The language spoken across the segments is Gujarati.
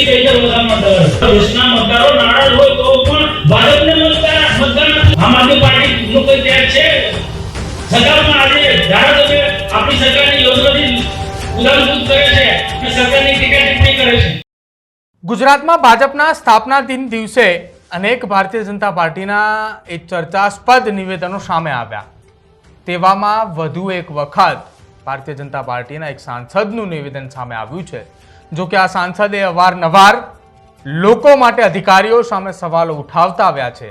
નથી કહીતા લોકોમાં ડર દેશના મતદારો નારાજ હોય તો પણ ભાજપને મતદાન આમ આદમી પાર્ટી નું કોઈ ત્યાગ છે સરકારમાં આજે ધારાસભ્ય આપણી સરકારની યોજનાથી ઉદાહરણ કરે છે અને સરકારની ટીકા ટિપ્પણી કરે છે। ગુજરાતમાં ભાજપના સ્થાપના દિન દિવસે અનેક ભારતીય જનતા પાર્ટીના એક ચર્ચાસ્પદ નિવેદનો સામે આવ્યા। તેવામાં વધુ એક વખત ભારતીય જનતા પાર્ટીના એક સાંસદનું નિવેદન સામે આવ્યું છે। જો કે આ સાંસદે અવારનવાર લોકો માટે અધિકારીઓ સામે સવાલો ઉઠાવતા આવ્યા છે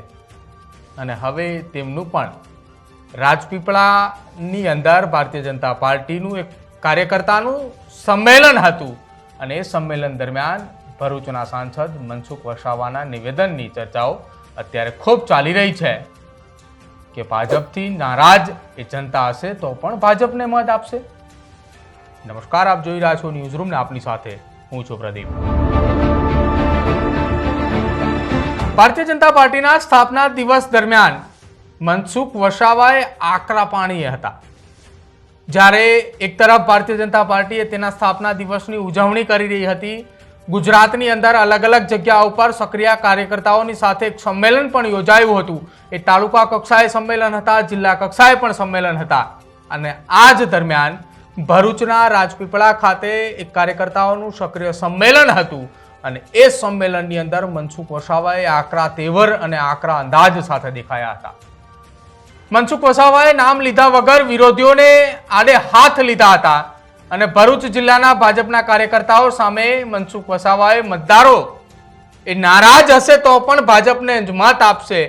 અને હવે તેમનું પણ રાજપીપળાની અંદર ભારતીય જનતા પાર્ટીનું એક કાર્યકર્તાનું સંમેલન હતું અને એ સંમેલન દરમિયાન ભરૂચના સાંસદ મનસુખ વસાવાના નિવેદનની ચર્ચાઓ અત્યારે ખૂબ ચાલી રહી છે કે ભાજપથી નારાજ એ જનતા હશે તો પણ ભાજપને મત આપશે। નમસ્કાર, આપ જોઈ રહ્યા છો ન્યૂઝ રૂમ ને આપની સાથે હું છું પ્રદીપ। ભારતીય જનતા પાર્ટીના સ્થાપના દિવસ દરમિયાન મનસુખ વસાવાએ આકરા પાણીએ હતા। જ્યારે એક તરફ ભારતીય જનતા પાર્ટીએ તેના સ્થાપના દિવસની ઉજવણી કરી રહી હતી, ગુજરાતની અંદર અલગ અલગ જગ્યા ઉપર સક્રિય કાર્યકર્તાઓની સાથે એક સંમેલન પણ યોજાયું હતું। એ તાલુકા કક્ષાએ સંમેલન હતા, જિલ્લા કક્ષાએ પણ સંમેલન હતા અને આ જ દરમિયાન ભરૂચના રાજપીપળા ખાતે એક કાર્યકર્તાઓનું સક્રિય સંમેલન હતું અને એ સંમેલનની અંદર મનસુખ વસાવાએ આકરા તેવર અને આકરા અંદાજ સાથે દેખાયા હતા। મનસુખ વસાવાએ નામ લીધા વગર વિરોધીઓને આડે હાથ લીધા હતા અને ભરૂચ જિલ્લાના ભાજપના કાર્યકર્તાઓ સામે મનસુખ વસાવાએ મતદારો એ નારાજ હશે તો પણ ભાજપને જ મત આપશે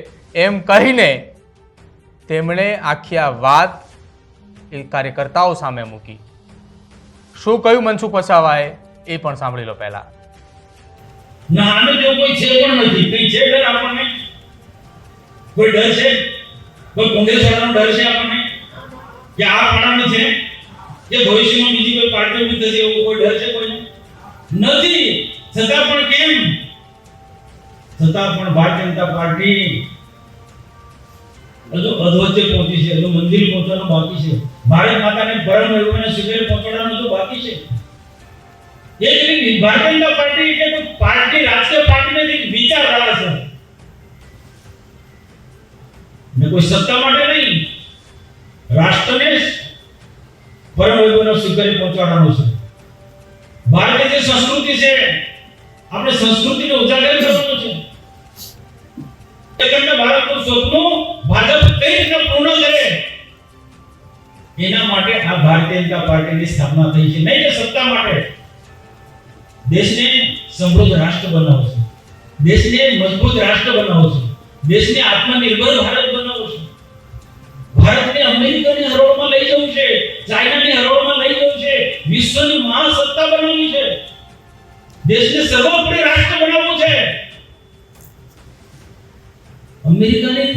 એમ કહીને તેમણે આખી આ વાત એ કાર્યકર્તાઓ સામે મૂકી। શું કહ્યું મનસુખ વસાવાએ એ પણ સાંભળી લો પહેલા। ના આને જો કોઈ છે પણ નથી, કઈ છે ડર આપણને? કોઈ ડર છે? કોઈ કોંગ્રેસ વાળાનો ડર છે આપણને કે આ પાણાનો છે કે ભવિષ્યમાં બીજી કોઈ પાર્ટી ઉભી થશે એવો કોઈ ડર છે કોઈને? નથી। છતાં પણ કેમ? છતાં પણ ભારતીય જનતા પાર્ટી હજુ અધવચ્ચે પહોંચી છે, હજુ મંદિર પહોંચવાનું બાકી છે, ભારત માતાને પરમ વૈભવને શિખરે પહોંચાડવાનું હજુ બાકી છે। એ જ ભારતીય જનતા પાર્ટી એટલે કોઈ પાર્ટી રાષ્ટ્રીય પાર્ટી નથી, વિચારધારા છે ને કોઈ સત્તા માટે નહીં, રાષ્ટ્રને પરમ વૈભવના શિખરે પહોંચાડવાનું છે। ભારતીય જે સંસ્કૃતિ છે, આપણે સંસ્કૃતિને ઉજાગર કરવાનું છે। એકંદર ભારતનું સપનું ભાજપ કઈ રીતે પૂર્ણ કરે એના માટે આ ભારતીય જનતા પાર્ટીની સ્થાપના થઈ છે। નહીં કે સત્તા માટે, દેશને સમૃદ્ધ રાષ્ટ્ર બનાવવો છે, દેશને મજબૂત રાષ્ટ્ર બનાવવો છે, દેશને આત્મનિર્ભર ભારત બનાવવો છે, ભારતને અમેરિકાની હરોળમાં લઈ જવું છે, ચાઇનાની હરોળમાં લઈ જવું છે, વિશ્વની મહાસત્તા બનાવવી છે, દેશને સર્વોપરી રાષ્ટ્ર બનાવવું છે। અમેરિકાની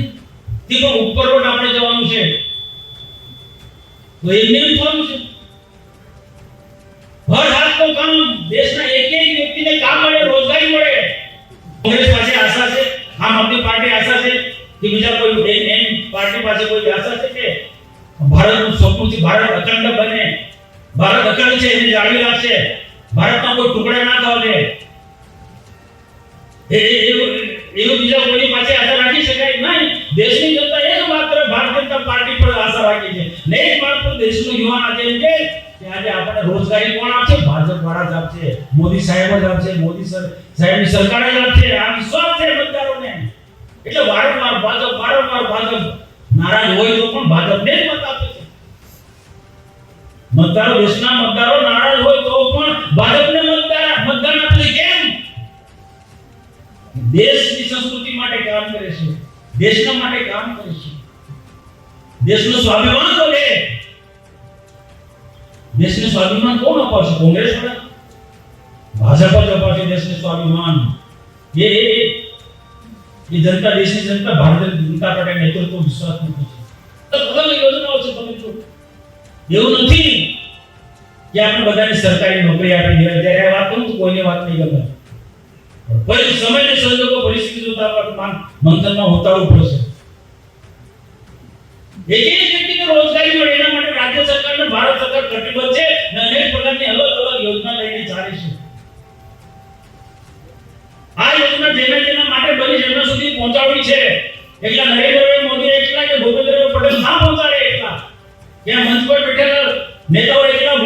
થી પણ ઉપર પણ આપણે જવાનું છે તો એમને થવાનું છે। હર હાથનું કામ, દેશના એક એક વ્યક્તિને કામ મળે, રોજગારી મળે। કોંગ્રેસ પાસે આશા છે, આમ આદમી પાર્ટી આશા છે કે બીજા કોઈ એમ પાર્ટી પાસે કોઈ આશા છે કે ભારતનું સપનું ભારત અખંડ બને, ભારત અખંડ છે એને જાળવી રાખશે, ભારતના કોઈ ટુકડા ના થવા દે, એવું બીજા કોઈ પાસે આશા રાખી શકાય નહીં। દેશની જનતા એક માત્ર ભારતીય જનતા પાર્ટી પર આશા રાખી છે ને એક માત્ર દેશનો યુવાન આજે એમ કે આજે આપણને રોજગારી કોણ આપશે? ભાજપ વાળા જ આપશે, મોદી સાહેબ જ આપશે, મોદી સાહેબની સરકાર જ આપશે। આ વિશ્વાસ છે મતદારોને, એટલે વારંવાર ભાજપ નારાજ હોય તો પણ ભાજપને જ મત આપે છે। મતદારો, દેશના મતદારો નારાજ હોય તો પણ ભાજપને મતદાન આપે છે। કેમ? દેશની સંસ્કૃતિ માટે કામ કરે છે, દેશના માટે કામ કરે છે, દેશનું સ્વાભિમાન બોલે। દેશનું સ્વાભિમાન કોણ અપાવશે? કોંગ્રેસ વાળા? ભાજપ જ અપાવશે દેશનું સ્વાભિમાન। એ જનતા, દેશની જનતા ભારતીય જનતા પાર્ટી નેતૃત્વ વિશ્વાસ નથી છે। અલગ યોજનાઓ છે, તમે જો એવું નથી કે આપણે બધાને સરકારી નોકરી આપી દેવાય। જ્યારે વાત કરું તો કોઈને વાત નહીં ગમે, પણ સમયને સંજોગો પરિસ્થિતિ જોતા મંથનમાં ઉતારવું પડશે। એક એક વ્યક્તિને રોજગારી મળે એના માટે રાજ્ય સરકાર અને ભારત સરકાર કટિબદ્ધ છે અને અનેક પ્રકારની અલગ અલગ યોજના લઈને ચાલે છે। જરૂરી છે એમના સુધી પહોંચાડવી છે. એકલા નરેન્દ્રભાઈ મોદી એકલા કે ભૂપેન્દ્રભાઈ પટેલ ના પહોંચાડે એકલા, ત્યાં મંચ પર બેઠેલા નેતાઓ એકલા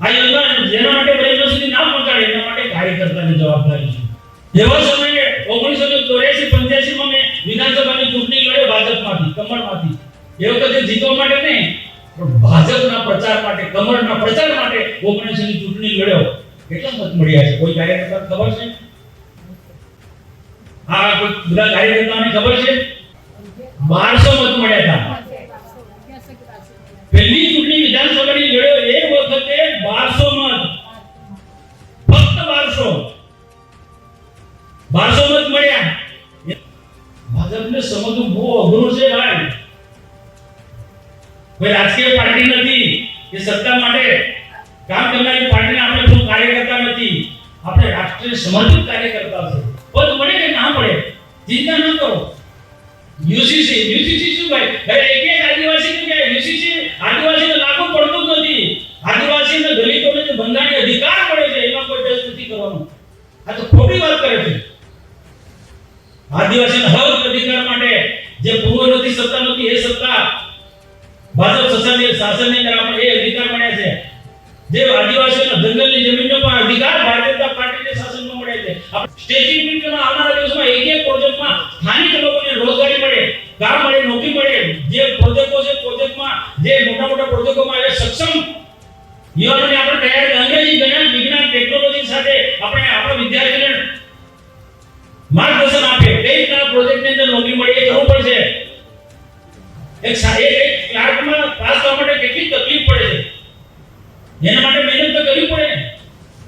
આ યોજના જેના માટે બહેનો સુધી ના પહોંચાડે એના માટે કાર્યકર્તાની જવાબદારી છે. એવા સમયે 1984-85 માં મેં વિધાનસભાની ચૂંટણી લડ્યો ભાજપમાંથી, કમળમાંથી. એ વખતે જીતવા માટે નહીં પણ ભાજપના પ્રચાર માટે, કમળના પ્રચાર માટે 19 ની ચૂંટણી લડ્યો. કેટલા મત મળ્યા છે કોઈ કાર્યકર્તા ખબર છે? આ કોઈ બધા કાર્યકર્તાઓને ખબર છે? 1200 મત મળ્યા હતા. પહેલી ચૂંટણી વિધાનસભાની લડ્યો એ વખતે 1200 મત, ફક્ત 1200 મત મળ્યા. ભાજપને સમજવું બહુ અઘરું છે ભાઈ. કોઈ રાજકીય પાર્ટી નથી કે સત્તા માટે કામ કરનારી પાર્ટીને આપણે કોઈ કાર્યકર્તા નથી. આપણે રાષ્ટ્રીય સમર્પિત કાર્યકર્તા છે. પદ મળે કે ના મળે ચિંતા ન કરો. યુસીસી શું ભાઈ? એક આદિવાસી કે યુસીસી આદિવાસીને લાગુ પડતું જ નથી. આદિવાસીને દલિતોને જે બંધારણીય અધિકાર મળે છે એમાં કોઈ ટેસ્ટ નથી કરવાનો. આ તો ખોટી વાત કરે છે. આદિવાસીના હક અધિકાર માટે જે પૂર્વ નથી સત્તા નથી એ સત્તા ભાજપ શાસનની અંદર આપણે એ અધિકાર મળ્યા છે. જે આદિવાસીઓના જંગલની જમીનનો પણ અધિકાર ભારતીય જનતા પાર્ટીના શાસનમાં મળે છે. સ્ટેચ્યુ યુનિટીમાં આવનારા દિવસોમાં એક પ્રોજેક્ટમાં સ્થાનિક લોકોને રોજગારી મળે, કામ મળે, નોકરી મળે. જે પ્રોજેક્ટો છે પ્રોજેક્ટમાં જે મોટા પ્રોજેક્ટોમાં એ સક્ષમ યુવાનોને આપણે તૈયાર અંગ્રેજી જ્ઞાન, વિજ્ઞાન, ટેકનોલોજી સાથે આપણે આપણા વિદ્યાર્થીઓને માર્ગદર્શન આપે. કઈ રીતના પ્રોજેક્ટની અંદર નોકરી મળે એ કરવું પડશે. એક ક્લાર્કમાં પાસ થવા માટે કેટલી તકલીફ પડે છે એના માટે મહેનત તો કરવી પડે ને.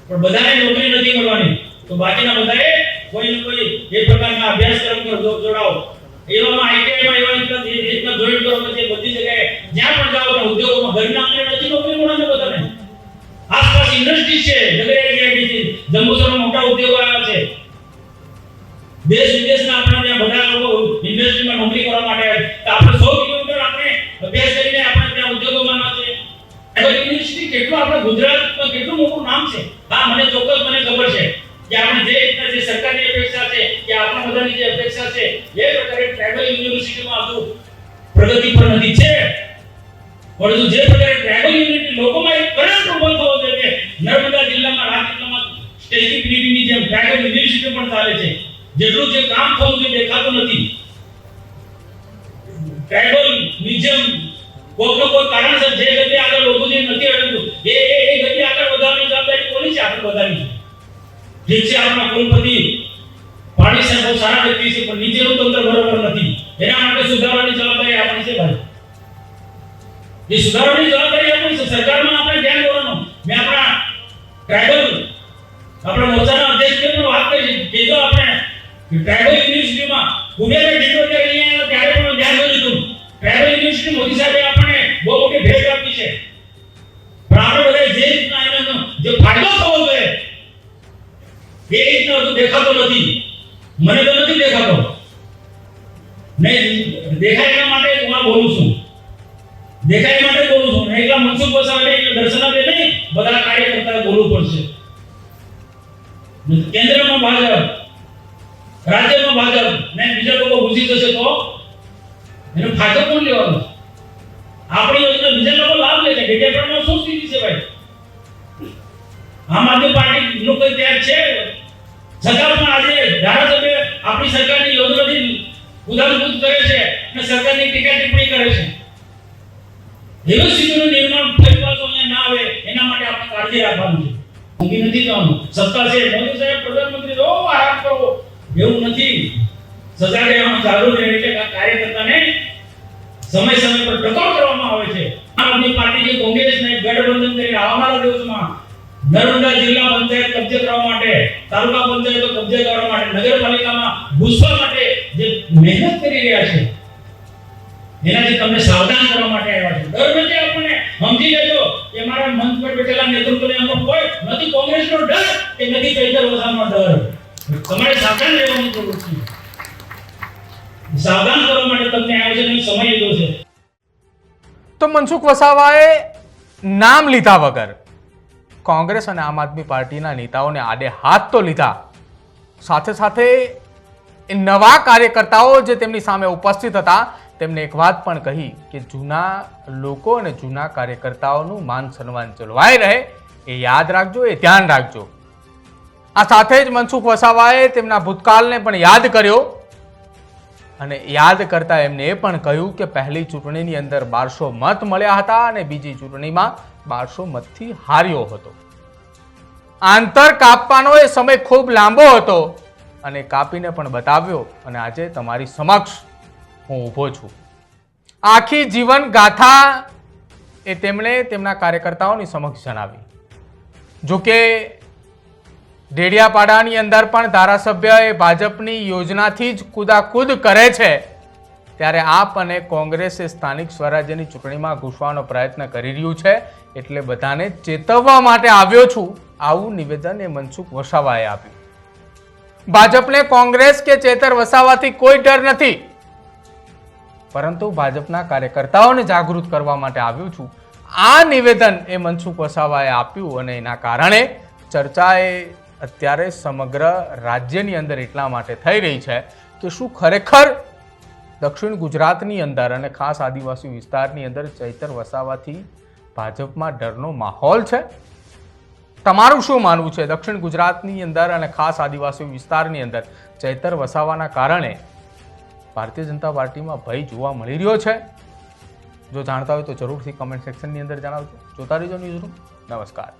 પણ બધાને નોકરી નથી મળવાની તો બાકીના બધાએ કોઈ ને કોઈ એ પ્રકારના અભ્યાસક્રમમાં જોડાઓ. એવામાં આઈટીઆઈમાં એવા રીતના જોઈન કરો કે બધી જગ્યાએ જ્યાં પણ જાઓ ત્યાં ઉદ્યોગોમાં ઘરના આંગણે નથી નોકરી મળવાની બધાને. આસપાસ ઇન્ડસ્ટ્રી છે, જગ્યાએ છે, જંબુસરમાં મોટા ઉદ્યોગો આવ્યા છે. દેશ વિદેશના આપણા ત્યાં બધા લોકો ઇન્ડસ્ટ્રીમાં નોકરી કરવા માટે આવે. તો આપણે 100 કિલોમીટર આપણે અભ્યાસ કરીને આપણે ત્યાં ઉદ્યોગોમાં ના છે. યુનિવર્સિટી કેટલું આપણા ગુજરાતમાં કેટલું મોટું નામ છે. હા મને ચોક્કસ મને ખબર છે કે આપણે જે રીતના જે સરકારની અપેક્ષા છે કે આપણા બધાની જે અપેક્ષા છે એ પ્રકારે ટ્રાઇબલ યુનિવર્સિટીમાં આટલું પ્રગતિ પર નથી છે. પરંતુ જે પ્રકારે ટ્રાઇબલ યુનિવર્સિટી લોકોમાં એક કરંટ ઉભો થવો જોઈએ કે નર્મદા જિલ્લામાં, રાજકોટ જિલ્લામાં સ્ટેચ્યુ યુનિટીની જેમ ટ્રાઇબલ યુનિવર્સિટી પણ ચાલે છે. જેટલું જે કામ થવું જોઈએ દેખાતું નથી. ટ્રાઇબલ મ્યુઝિયમ કોઈ કારણસર જે ગતિ આગળ વધવું જોઈએ નથી વધતું. એ ગતિ આગળ વધારવાની જવાબદારી કોની છે? આપણે બધાની છે. ઠીક છે આપણા કુલપતિ પાણી સાહેબ બહુ સારા વ્યક્તિ છે પણ નીચેનું તંત્ર બરોબર નથી. એના માટે સુધારવાની જવાબદારી આપણી છે ભાઈ. એ સુધારવાની જવાબદારી આપણી છે. સરકારમાં આપણે ધ્યાન દેવાનું. મેં આપણા ટ્રાઇબલ આપણા મોરચાના અધ્યક્ષને પણ વાત કરી કે જો આપણે ટ્રાઇબલ યુનિવર્સિટીમાં ઉમેદવાર જીતો ત્યારે ત્યારે પણ ધ્યાન દોર્યું હતું. ટ્રાઇબલ યુનિવર્સિટી મોદી સાહેબે આપણને બહુ મોટી ભેટ આપી છે. પણ આપણે બધા જે રીતના એનો જે ફાયદો થવો જોઈએ એ રીતના હજુ દેખાતો નથી. મને તો નથી દેખાતો. નહીં દેખાય એના માટે હું આ બોલું છું. દેખાય માટે બોલું છું. એકલા મનસુખ વસાવા એટલે દર્શનાબે નહીં બધા કાર્યકર્તાએ બોલવું પડશે. કેન્દ્રમાં ભાજપ, રાજ્યમાં ભાજપ ને બીજા લોકો ઘૂસી જશે તો એનો ફાયદો કોણ લેવાનો? આપણી યોજના બીજા લોકો લાભ લે છે. ડેડિયાપાડામાં શું સ્થિતિ છે ભાઈ? આમ આદમી પાર્ટી નું કોઈ ત્યાગ છે? છતાં પણ આજે ધારાસભ્ય આપણી સરકારની યોજનાથી ઉદાહરણભૂત કરે છે અને સરકારની ટીકા ટિપ્પણી કરે છે. એવી સ્થિતિનું નિર્માણ ફરી પાછું અહીંયા ના આવે એના માટે આપણે કાળજી રાખવાનું છે. ઊંઘી નથી જવાનું. સત્તા છે મોદી સાહેબ પ્રધાનમંત્રી ઓ આરામ કરો એવું નથી. સજા રહેવાનું ચાલુ રહે એટલે કાર્યકર્તાને સમય પર ટકોર કરવામાં આવે છે. આમ આદમી પાર્ટી જે કોંગ્રેસને ગઠબંધન કરીને આવનારા દિવસોમાં નર્મદા જિલ્લા પંચાયત કબજે કરવા માટે, તાલુકા પંચાયતો કબજે કરવા માટે, નગરપાલિકામાં ઘૂસવા માટે જે મહેનત કરી રહ્યા છે એનાથી તમને સાવધાન કરવા માટે આવ્યા છે. ડર નથી આપણને. સમજી લેજો કે મારા મંચ પર બેઠેલા નેતૃત્વને એમનો કોઈ નથી કોંગ્રેસનો ડર કે નથી ચૈતર વસાવાનો ડર. તમારે સાવધાન રહેવાની જરૂર છે. સાવધાન કરવા માટે તમને આયોજનનો સમય લીધો છે. તો મનસુખ વસાવાએ નામ લીધા વગર કોંગ્રેસ અને આમ આદમી પાર્ટીના નેતાઓને આડે હાથ તો લીધા, સાથે સાથે એ નવા કાર્યકર્તાઓ જે તેમની સામે ઉપસ્થિત હતા તેમને એક વાત પણ કહી કે જૂના લોકો અને જૂના કાર્યકર્તાઓનું માન સન્માન જળવાઈ રહે એ યાદ રાખજો, એ ધ્યાન રાખજો. આ સાથે જ મનસુખ વસાવાએ તેમના ભૂતકાળને પણ યાદ કર્યો અને યાદ કરતા એમને એ પણ કહ્યું કે પહેલી ચૂંટણીની અંદર 1200 મત મળ્યા હતા અને બીજી ચૂંટણીમાં 1200 મતથી હાર્યો હતો. આંતર કાપવાનો એ સમય ખૂબ લાંબો હતો અને કાપીને પણ બતાવ્યો અને આજે તમારી સમક્ષ હું ઊભો છું. આખી જીવન ગાથા એ તેમણે તેમના કાર્યકર્તાઓની સમક્ષ જણાવી. જોકે ડેડિયાપાડાની અંદર પણ ધારાસભ્ય એ ભાજપની યોજનાથી જ કુદાકુદ કરે છે, ત્યારે આપ અને કોંગ્રેસ એ સ્થાનિક સ્વરાજ્યની ચૂંટણીમાં ઘૂસવાનો પ્રયત્ન કરી રહ્યું છે, એટલે બધાને ચેતવવા માટે આવ્યો છું. આવું નિવેદન એ મનસુખ વસાવાએ આપ્યું. ભાજપને કોંગ્રેસ કે ચેતર વસાવાથી કોઈ ડર નથી, પરંતુ ભાજપના કાર્યકર્તાઓને જાગૃત કરવા માટે આવ્યો છું. આ નિવેદન એ મનસુખ વસાવાએ આપ્યું અને એના કારણે ચર્ચા એ અત્યારે સમગ્ર રાજ્યની અંદર એટલા માટે થઈ રહી છે કે શું ખરેખર દક્ષિણ ગુજરાતની અંદર અને ખાસ આદિવાસી વિસ્તારની અંદર ચૈતર વસાવાથી ભાજપમાં ડરનો માહોલ છે? તમારું શું માનવું છે? દક્ષિણ ગુજરાતની અંદર અને ખાસ આદિવાસી વિસ્તારની અંદર ચૈતર વસાવાના કારણે ભારતીય જનતા પાર્ટીમાં ભય જોવા મળી રહ્યો છે? જો જાણતા હોય તો જરૂરથી કમેન્ટ સેક્શનની અંદર જણાવજો. જોતા રહેજો ન્યૂઝરૂમ. નમસ્કાર.